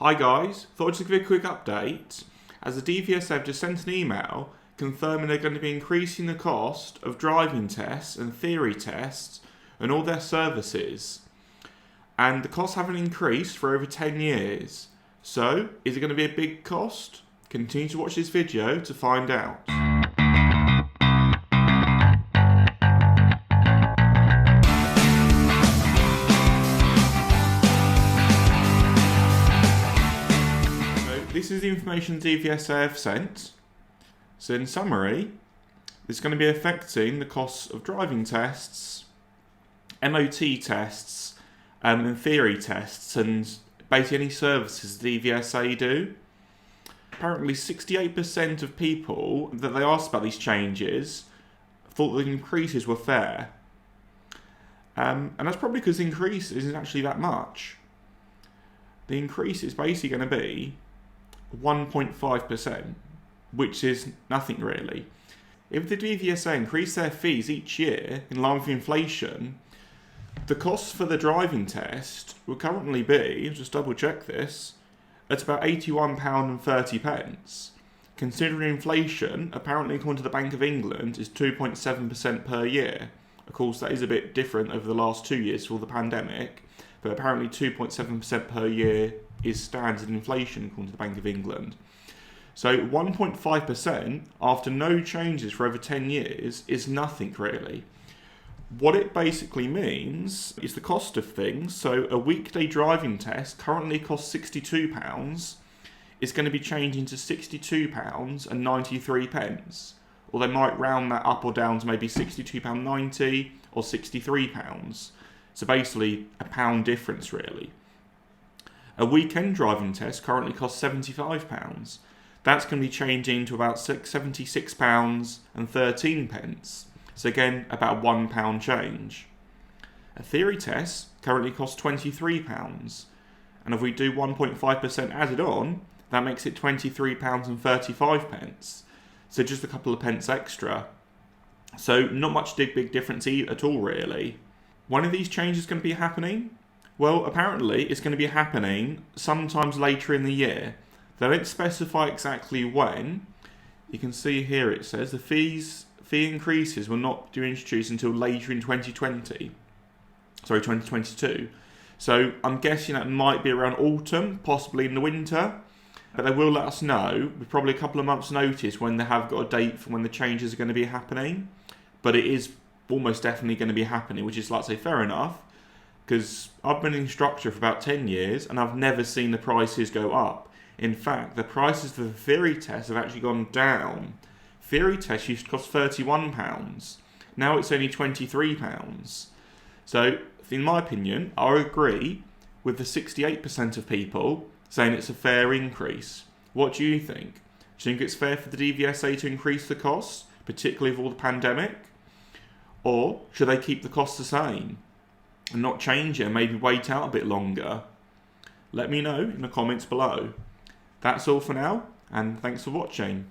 Hi guys, thought I'd just give a quick update as the DVSA have just sent an email confirming they're going to be increasing the cost of driving tests and theory tests and all their services. And the costs haven't increased for over 10 years. So, is it going to be a big cost? Continue to watch this video to find out. This is the information DVSA have sent. So in summary, it's going to be affecting the costs of driving tests, MOT tests, and theory tests, and basically any services DVSA do. Apparently 68% of people that they asked about these changes thought the increases were fair. And that's probably because the increase isn't actually that much. The increase is basically going to be 1.5%, which is nothing really. If the DVSA increase their fees each year in line with inflation, the costs for the driving test would currently be, just double check this, at about £81.30. Considering inflation, apparently according to the Bank of England, is 2.7% per year. Of course, that is a bit different over the last 2 years for the pandemic, but apparently 2.7% per year is standard inflation according to the Bank of England. So 1.5% after no changes for over 10 years is nothing really. What it basically means is the cost of things. So a weekday driving test currently costs £62. It's going to be changing to £62.93. Or they might round that up or down to maybe £62.90 or £63. So basically a £1 difference really. A weekend driving test currently costs £75. That's going to be changing to about £76.13. So again, about £1 change. A theory test currently costs £23. And if we do 1.5% added on, that makes it £23.35. So just a couple of pence extra. So not much big difference at all really. When are these changes going to be happening? Well, apparently it's going to be happening sometimes later in the year. They don't specify exactly when. You can see here it says the fee increases will not be introduced until later in 2022. So I'm guessing that might be around autumn, possibly in the winter. But they will let us know with probably a couple of months' notice when they have got a date for when the changes are going to be happening. But it is almost definitely going to be happening, which is, like I say, fair enough. Because I've been an instructor for about 10 years and I've never seen the prices go up. In fact, the prices for the theory tests have actually gone down. Theory tests used to cost £31. Now it's only £23. So, in my opinion, I agree with the 68% of people saying it's a fair increase. What do you think? Do you think it's fair for the DVSA to increase the costs, particularly with all the pandemic? Or should they keep the costs the same and not change it and maybe wait out a bit longer? Let me know in the comments below. That's all for now, and thanks for watching.